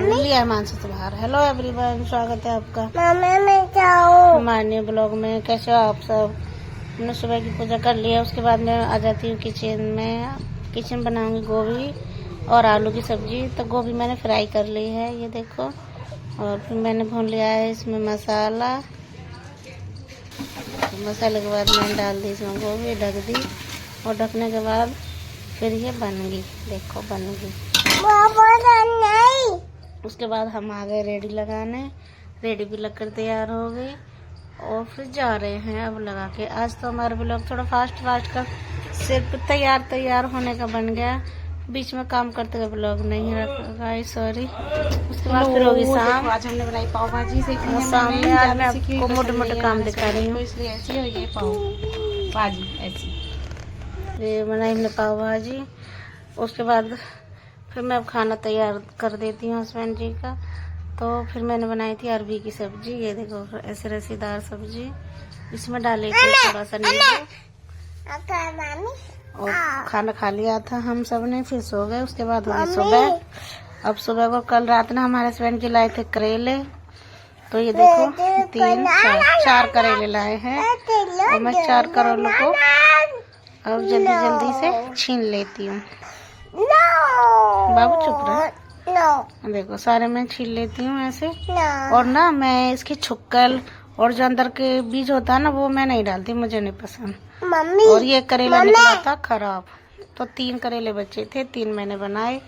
लिया मानसी से बाहर। हेलो एवरीवन, स्वागत है आपका हमारे न्यू ब्लॉग में। कैसे हो आप सब? हमने सुबह की पूजा कर लिया, उसके बाद मैं आ जाती हूँ किचन में। किचन बनाऊंगी गोभी और आलू की सब्जी। तो गोभी मैंने फ्राई कर ली है, ये देखो। और फिर मैंने भून लिया है इसमें मसाला। तो मसाले के बाद मैंने डाल दी इसमें गोभी, ढक दी। और ढकने के बाद फिर ये बन गई, देखो बन गई। उसके बाद हम आ गए रेडी लगाने। रेडी भी लगकर तैयार हो गई और फिर जा रहे हैं अब लगा के। आज तो हमारा ब्लॉग थोड़ा फास्ट का सिर्फ तैयार होने का बन गया। बीच में काम करते हुए ब्लॉग नहीं रखा, सॉरी। उसके बाद फिर होगी शाम। आज हमने बनाई पाव भाजी। शाम में आज मैं आपको मोटे काम दिखा रही हूँ, इसलिए ऐसी हो ये पाव भाजी ऐसी। ये बनाई हमने पाव भाजी। उसके बाद फिर मैं अब खाना तैयार कर देती हूँ हस्बैंड जी का। तो फिर मैंने बनाई थी अरबी की सब्जी, ये देखो ऐसे रसीदार सब्जी। इसमें डाले थे थोड़ा सा नींबू। और खाना खा लिया था हम सब ने, फिर सो गए। उसके बाद हो गई सुबह। अब सुबह को कल रात ना हमारे हस्बैंड जी लाए थे करेले। तो ये देखो चार करेले लाए हैं। और मैं 4 करेलों को अब जल्दी से छीन लेती हूँ। बाबू चुप रहा। देखो सारे मैं छील लेती हूँ ऐसे। और ना मैं इसकी छुक्कल और जो अंदर के बीज होता है ना, वो मैं नहीं डालती, मुझे नहीं पसंद। और ये करेला निकला था खराब, तो 3 करेले बचे थे, 3 मैंने बनाए।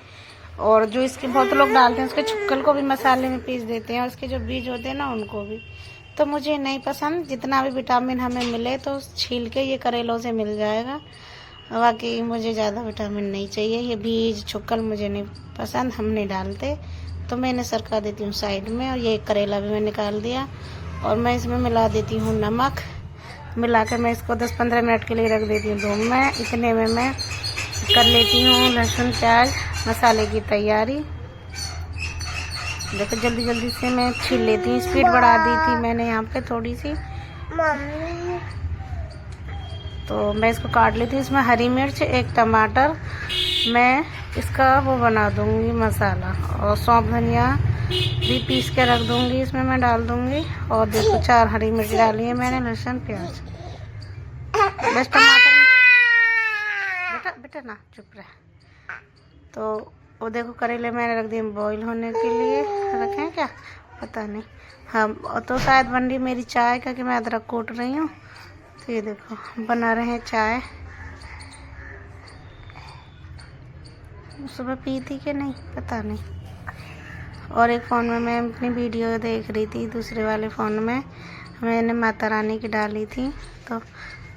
और जो इसके बहुत लोग डालते हैं उसके छुक्कल को भी मसाले में पीस देते हैं, और उसके जो बीज होते हैं ना उनको भी। तो मुझे नहीं पसंद। जितना भी विटामिन हमें मिले तो छील के ये करेलों से मिल जाएगा। बाकी मुझे ज़्यादा विटामिन नहीं चाहिए। ये बीज छुक्कल मुझे नहीं पसंद, हम नहीं डालते। तो मैं इन्हें सरका देती हूँ साइड में। और ये करेला भी मैं निकाल दिया। और मैं इसमें मिला देती हूँ नमक। मिला कर मैं इसको 10-15 मिनट के लिए रख देती हूँ धूप में। इतने में मैं कर लेती हूँ लहसुन प्याज मसाले की तैयारी। देखो जल्दी से मैं छील लेती हूँ। स्पीड बढ़ा दी थी मैंने यहाँ पे थोड़ी सी। तो मैं इसको काट लेती हूँ। इसमें हरी मिर्च, 1 टमाटर, मैं इसका वो बना दूंगी मसाला। और सौंफ धनिया भी पीस के रख दूंगी, इसमें मैं डाल दूंगी। और देखो 4 हरी मिर्च डाली है मैंने, लहसुन प्याज, बस टमाटर। बेटा ना चुप रहे। तो वो देखो करेले मैंने रख दिए बॉईल होने के लिए। रखे हैं क्या पता नहीं। हाँ तो शायद बंडी मेरी चाय का, कि मैं अदरक कूट रही हूँ। तो ये देखो बना रहे हैं चाय। सुबह पी थी कि नहीं पता नहीं। और एक फ़ोन में मैं अपनी वीडियो देख रही थी, दूसरे वाले फ़ोन में मैंने माता रानी की डाली थी। तो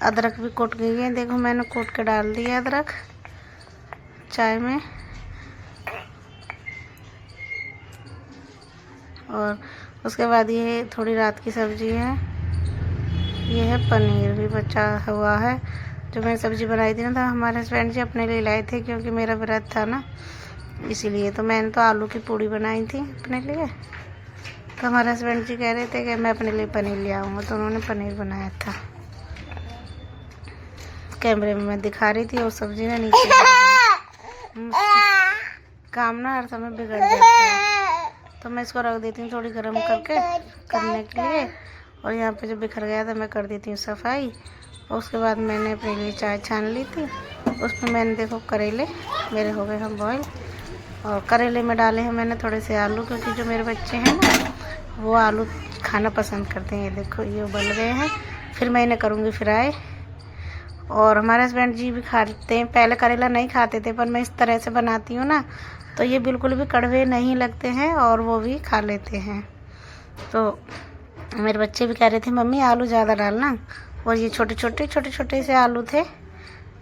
अदरक भी कूट गई है, देखो मैंने कूट के डाल दिया अदरक चाय में। और उसके बाद ये थोड़ी रात की सब्जी है। ये है पनीर भी बचा हुआ है, जो मैंने सब्जी बनाई थी ना। तो हमारे हस्बैंड जी अपने लिए लाए थे, क्योंकि मेरा व्रत था ना, इसीलिए। तो मैंने तो आलू की पूड़ी बनाई थी अपने लिए। तो हमारे हस्बैंड जी कह रहे थे कि मैं अपने लिए पनीर ले आऊँगा, तो उन्होंने पनीर बनाया था। कैमरे में मैं दिखा रही थी और सब्जी ने नीचे काम ना हर समय बिगड़ जाता है। तो मैं इसको रख देती हूँ थोड़ी गर्म करके करने के लिए। और यहाँ पे जो बिखर गया था मैं कर देती हूँ सफाई। और उसके बाद मैंने अपने लिए चाय छान ली थी। उसमें मैंने देखो करेले मेरे हो गए हम बॉईल। और करेले में डाले हैं मैंने थोड़े से आलू, क्योंकि जो मेरे बच्चे हैं ना वो आलू खाना पसंद करते हैं। ये देखो ये उबल गए हैं। फिर मैं इन्हें करूँगी फ्राई। और हमारे हस्बैंड जी भी खाते हैं। पहले करेला नहीं खाते थे, पर मैं इस तरह से बनाती हूँ ना, तो ये बिल्कुल भी कड़वे नहीं लगते हैं और वो भी खा लेते हैं। तो मेरे बच्चे भी कह रहे थे मम्मी आलू ज़्यादा डालना। और ये छोटे से आलू थे,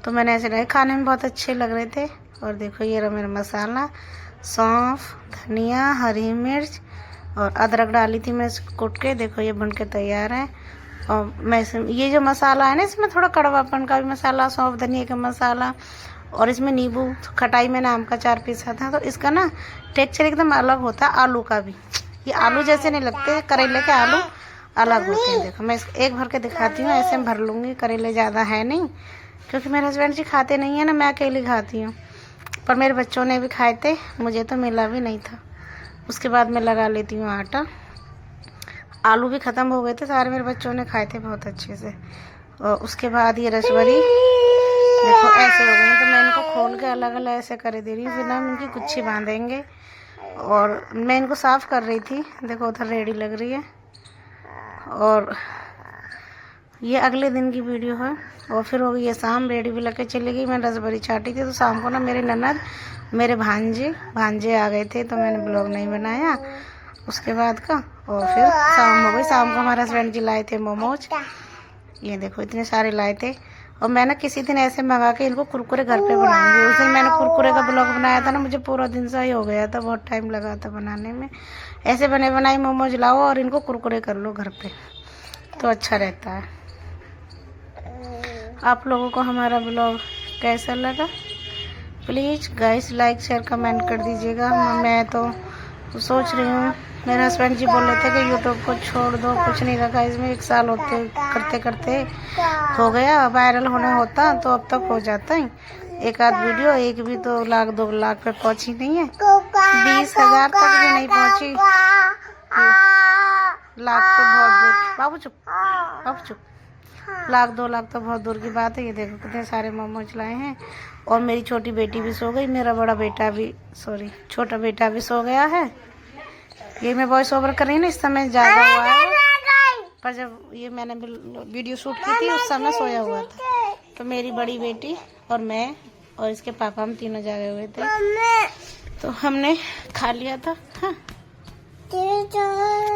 तो मैंने ऐसे नहीं, खाने में बहुत अच्छे लग रहे थे। और देखो ये रहा मेरा मसाला, सौंफ, धनिया, हरी मिर्च और अदरक डाली थी मैं इसको कूट के। देखो ये बन के तैयार है। और मैं ये जो मसाला है ना, इसमें थोड़ा कड़वापन का भी मसाला, सौंफ धनिया का मसाला, और इसमें नींबू, खटाई मैंने आम का 4 पीसा था। तो इसका ना टेक्सचर एकदम अलग होता है आलू का भी। ये आलू जैसे नहीं लगते, करेले के आलू अलग होते हैं। देखो मैं इसको एक भर के दिखाती हूँ, ऐसे भर लूँगी। करेले ज़्यादा है नहीं, क्योंकि मेरे हस्बैंड जी खाते नहीं है ना, मैं अकेली खाती हूँ। पर मेरे बच्चों ने भी खाए थे, मुझे तो मिला भी नहीं था। उसके बाद मैं लगा लेती हूँ आटा। आलू भी ख़त्म हो गए थे सारे, मेरे बच्चों ने खाए थे बहुत अच्छे से। और उसके बाद ये रसवरी देखो ऐसे हो गए, तो मैं इनको खोल के अलग अलग ऐसे कर दे रही हूँ, फिर ना हम इनकी गुच्छी बांधेंगे। और मैं इनको साफ़ कर रही थी, देखो उधर रेडी लग रही है। और ये अगले दिन की वीडियो है। और फिर हो गई ये शाम, रेडी भी लग के चली गई। मैं रसभरी चाटी थी, तो शाम को ना मेरी ननद मेरे भांजे आ गए थे, तो मैंने ब्लॉग नहीं बनाया उसके बाद का। और फिर शाम हो गई, शाम को हमारे हस्बैंड जी लाए थे मोमोज, ये देखो इतने सारे लाए थे। और मैं ना किसी दिन ऐसे मंगा के इनको कुरकुरे घर पे बनाऊंगी। उस दिन मैंने कुरकुरे का ब्लॉग बनाया था ना, मुझे पूरा दिन सा ही हो गया था, बहुत टाइम लगा था बनाने में। ऐसे बने बनाए मोमोज लाओ और इनको कुरकुरे कर लो घर पे, तो अच्छा रहता है। आप लोगों को हमारा ब्लॉग कैसा लगा please guys like share comment कर दीजिएगा। मैं तो सोच रही हूँ, मेरे हस्बैंड जी बोल रहे थे कि यूट्यूब को छोड़ दो, कुछ नहीं रखा इसमें, 1 साल होते करते करते हो गया, वायरल होना होता तो अब तक हो जाता है। एक आध वीडियो, एक भी तो 1 लाख 2 लाख पे पहुंची नहीं है, 20,000 तक भी नहीं पहुंची। लाख तो बहुत दूर, बाबू चुप, 1 लाख 2 लाख तो बहुत दूर की बात है। ये देखो कितने सारे मोमोज लाए हैं। और मेरी छोटी बेटी भी सो गई, मेरा छोटा बेटा भी सो गया है। ये मैं वॉइस ओवर कर रही हूँ ना, इस समय ज़्यादा हुआ है, पर जब ये मैंने वीडियो शूट की थी उस समय सोया हुआ था। तो मेरी बड़ी बेटी और मैं और इसके पापा, हम तीनों जागे हुए थे, तो हमने खा लिया था। हाँ।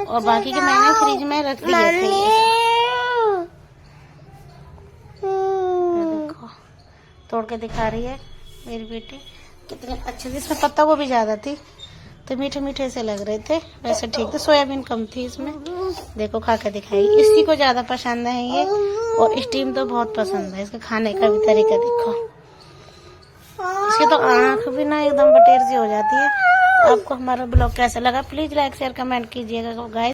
और बाकी के मैंने फ्रिज में रख दिए थे। देखो तोड़ के दिखा रही है मेरी बेटी, कितने अच्छे से। इसमें पत्ता गोभी ज़्यादा थी तो मीठे मीठे से लग रहे थे, वैसे ठीक थे। सोयाबीन कम थी इसमें, देखो खा के दिखाई। इसी को ज़्यादा पसंद है ये, और स्टीम तो बहुत पसंद है। इसके खाने का भी तरीका देखो, इसकी तो आँख भी ना एकदम बटेर सी हो जाती है। आपको हमारा ब्लॉग कैसा लगा प्लीज़ लाइक शेयर कमेंट कीजिएगा गाइस।